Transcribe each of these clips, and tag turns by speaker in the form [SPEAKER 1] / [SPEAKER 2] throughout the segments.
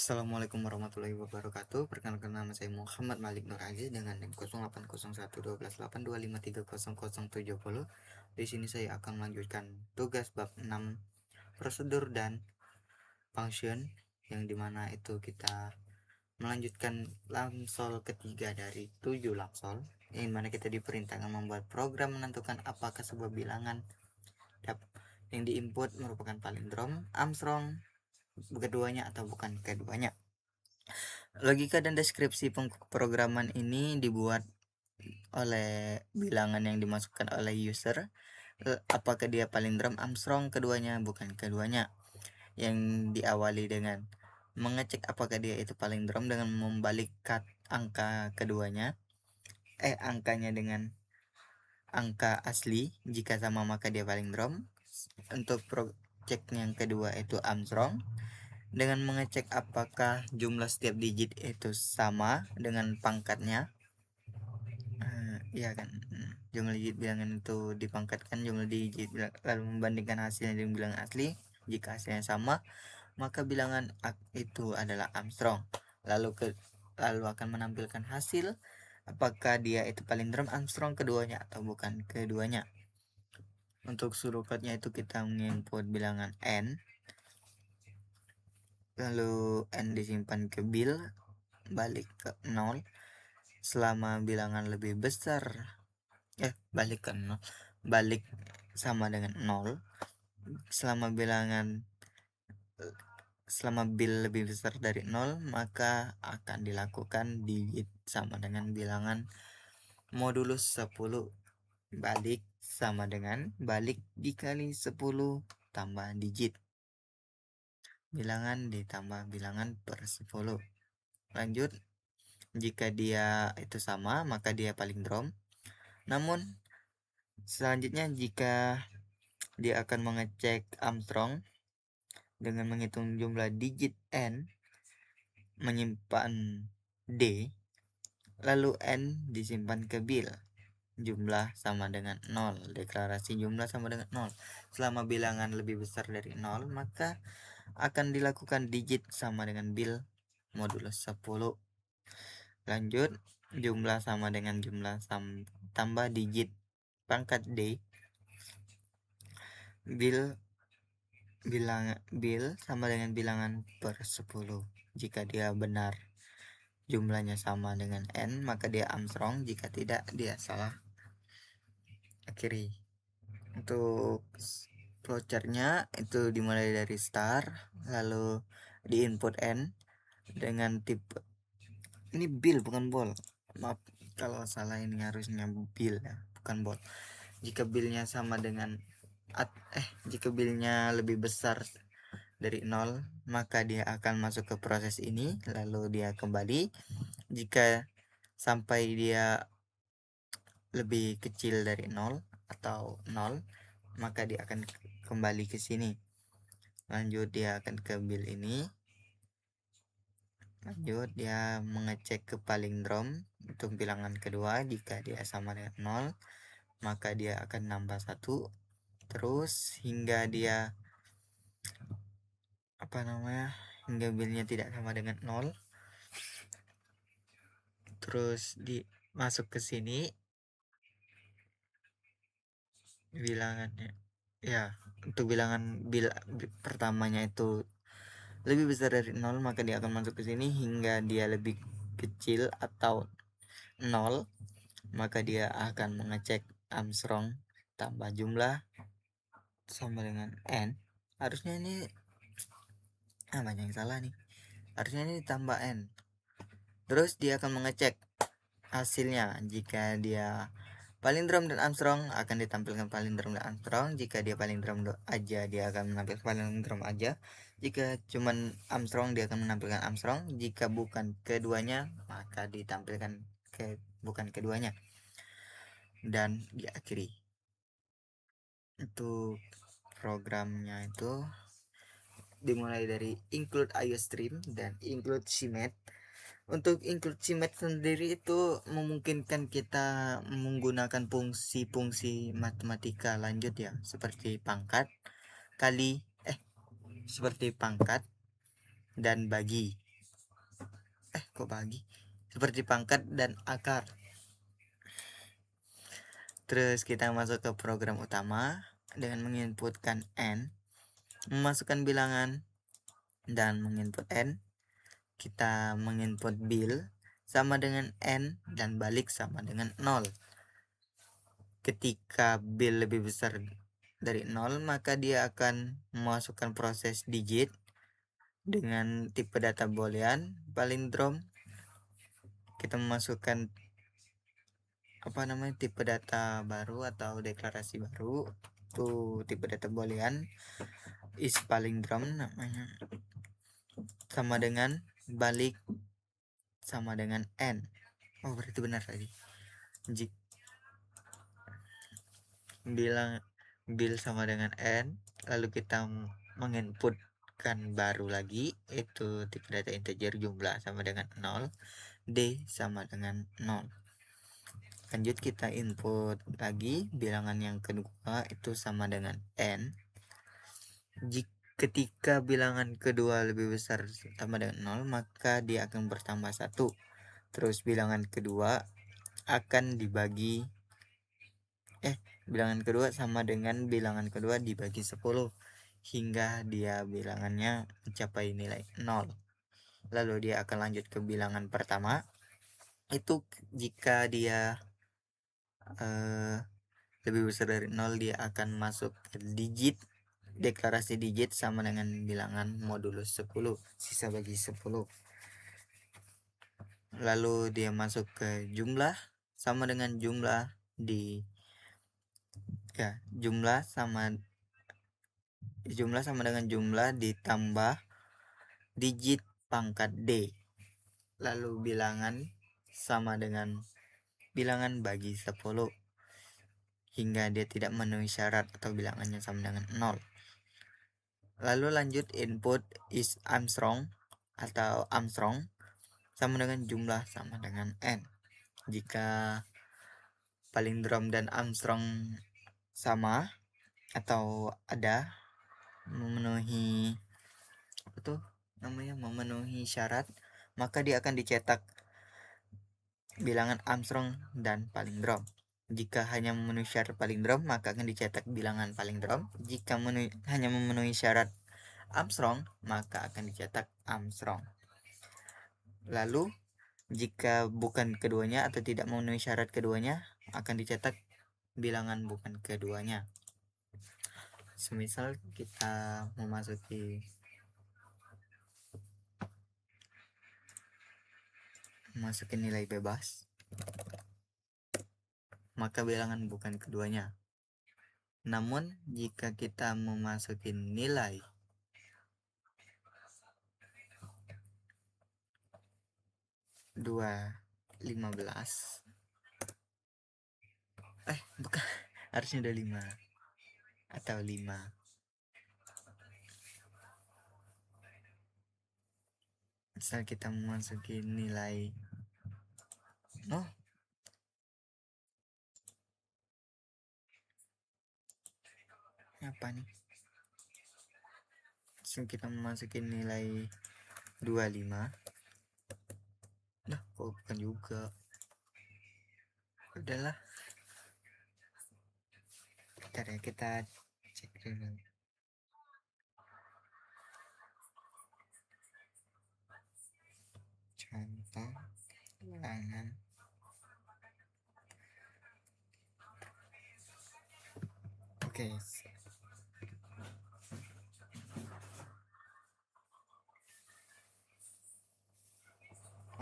[SPEAKER 1] Assalamualaikum warahmatullahi wabarakatuh. Perkenalkan nama saya Muhammad Malik Nur Aziz dengan NIM 08011282530070. Di sini saya akan melanjutkan tugas bab 6 prosedur dan function, yang dimana itu kita melanjutkan lamsol ketiga dari 7 lamsol, yang mana kita diperintahkan membuat program menentukan apakah sebuah bilangan yang diinput merupakan palindrom, Armstrong keduanya atau bukan keduanya. Logika dan deskripsi pemrograman ini dibuat oleh bilangan yang dimasukkan oleh user, apakah dia palindrom, Armstrong keduanya, bukan keduanya, yang diawali dengan mengecek apakah dia itu palindrom dengan membalik angka keduanya, angkanya dengan angka asli. Jika sama maka dia palindrom. Untuk cek yang kedua itu Armstrong dengan mengecek apakah jumlah setiap digit itu sama dengan pangkatnya. Iya kan, jumlah digit bilangan itu dipangkatkan jumlah digit lalu membandingkan hasilnya dengan bilangan asli. Jika hasilnya sama maka bilangan itu adalah Armstrong. Lalu akan menampilkan hasil apakah dia itu palindrom, Armstrong keduanya atau bukan keduanya. Untuk surukatnya itu kita menginput bilangan n, lalu n disimpan ke bil, balik ke 0 selama bilangan lebih besar, balik ke 0, balik sama dengan 0 selama bil lebih besar dari 0, maka akan dilakukan digit sama dengan bilangan modulus 10, balik sama dengan balik dikali 10 tambah digit, bilangan ditambah bilangan per 10. Lanjut, jika dia itu sama maka dia palindrom. Namun selanjutnya jika dia akan mengecek Armstrong dengan menghitung jumlah digit n, menyimpan d, lalu n disimpan ke bil, jumlah sama dengan 0, deklarasi jumlah sama dengan 0. Selama bilangan lebih besar dari 0 maka akan dilakukan digit sama dengan bil modulus 10. Lanjut, jumlah sama dengan jumlah tambah digit pangkat d, bil sama dengan bilangan per 10. Jika dia benar jumlahnya sama dengan n maka dia Armstrong, jika tidak dia salah. Akhiri. Untuk flowchartnya itu dimulai dari start, lalu di input n dengan tipe, ini bil bukan bol, maaf kalau salah, ini harusnya bil ya, bukan bol. Jika bilnya sama dengan jika bilnya lebih besar dari 0 maka dia akan masuk ke proses ini, lalu dia kembali. Jika sampai dia lebih kecil dari 0 atau 0 maka dia akan kembali ke sini. Lanjut dia akan ke bil ini. Lanjut dia mengecek ke palindrom untuk bilangan kedua. Jika dia sama dengan 0 maka dia akan nambah 1 terus hingga dia hingga bilnya tidak sama dengan 0. Terus masuk ke sini bilangannya, ya, untuk bilangan bil pertamanya itu lebih besar dari 0 maka dia akan masuk ke sini hingga dia lebih kecil atau 0 maka dia akan mengecek Armstrong tambah jumlah sama dengan n. Harusnya ini banyak yang salah nih, harusnya ini tambah n. Terus dia akan mengecek hasilnya. Jika dia palindrom dan Armstrong akan ditampilkan palindrom dan Armstrong. Jika dia palindrom aja dia akan menampilkan palindrom aja. Jika cuman Armstrong dia akan menampilkan Armstrong. Jika bukan keduanya maka ditampilkan bukan keduanya. Dan diakhiri. Untuk programnya itu dimulai dari include IOStream dan include CMath. Untuk include CMath sendiri itu memungkinkan kita menggunakan fungsi-fungsi matematika lanjut ya, seperti pangkat dan bagi. kok bagi seperti pangkat dan akar. Terus kita masuk ke program utama dengan menginputkan n, memasukkan bilangan dan menginput n. Kita menginput bil sama dengan n dan balik sama dengan 0. Ketika bil lebih besar dari 0, maka dia akan memasukkan proses digit dengan tipe data boolean palindrom. Kita memasukkan tipe data baru atau deklarasi baru, itu tipe data boolean is palindrom namanya, sama dengan balik sama dengan n. Oh, berarti benar tadi. Bilang bil sama dengan n, lalu kita menginputkan baru lagi, itu tipe data integer jumlah sama dengan 0, d sama dengan 0. Lanjut kita input lagi bilangan yang kedua, itu sama dengan n. Ketika bilangan kedua lebih besar sama dengan 0, maka dia akan bertambah 1. Terus bilangan kedua akan dibagi bilangan kedua sama dengan bilangan kedua dibagi 10 hingga dia bilangannya mencapai nilai 0. Lalu dia akan lanjut ke bilangan pertama. Itu jika dia lebih besar dari 0, dia akan masuk ke digit, deklarasi digit sama dengan bilangan modulus 10, sisa bagi 10. Lalu dia masuk ke jumlah sama dengan jumlah jumlah sama dengan jumlah ditambah digit pangkat d. Lalu bilangan sama dengan bilangan bagi 10 hingga dia tidak memenuhi syarat atau bilangannya sama dengan 0. Lalu lanjut input is Armstrong atau Armstrong sama dengan jumlah sama dengan n. Jika palindrom dan Armstrong sama atau ada memenuhi memenuhi syarat, maka dia akan dicetak bilangan Armstrong dan palindrom. Jika hanya memenuhi syarat palindrom, maka akan dicetak bilangan palindrom. Jika hanya memenuhi syarat Armstrong, maka akan dicetak Armstrong. Lalu jika bukan keduanya atau tidak memenuhi syarat keduanya, akan dicetak bilangan bukan keduanya. Semisal kita memasuki nilai bebas, maka bilangan bukan keduanya. Namun jika kita memasuki nilai bukan, harusnya udah 5 atau 5. Misal kita memasuki nilai kita memasuki nilai 25. Kok bukan juga. Udahlah. Bentar ya, kita cek dulu. Contoh bilangan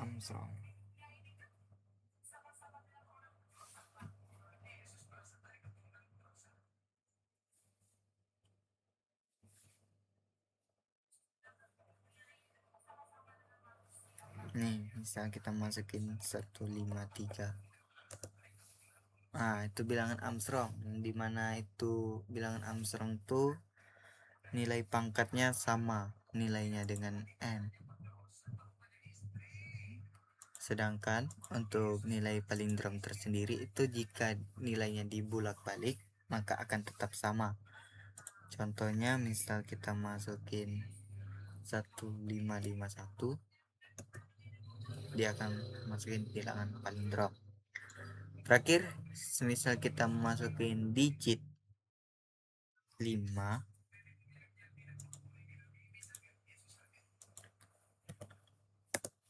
[SPEAKER 1] Armstrong. Nih, misal kita masukin 153. Itu bilangan Armstrong, dimana itu bilangan Armstrong tuh nilai pangkatnya sama nilainya dengan n. Sedangkan untuk nilai palindrom tersendiri itu jika nilainya dibulak-balik maka akan tetap sama. Contohnya misal kita masukin 1551, dia akan masukin bilangan palindrom. Terakhir, semisal kita masukin digit 5,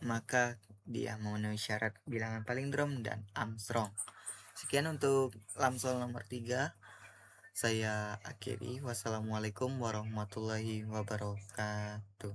[SPEAKER 1] maka dia memenuhi syarat bilangan palindrom dan Armstrong. Sekian untuk Lamsol nomor 3. Saya akhiri. Wassalamualaikum warahmatullahi wabarakatuh.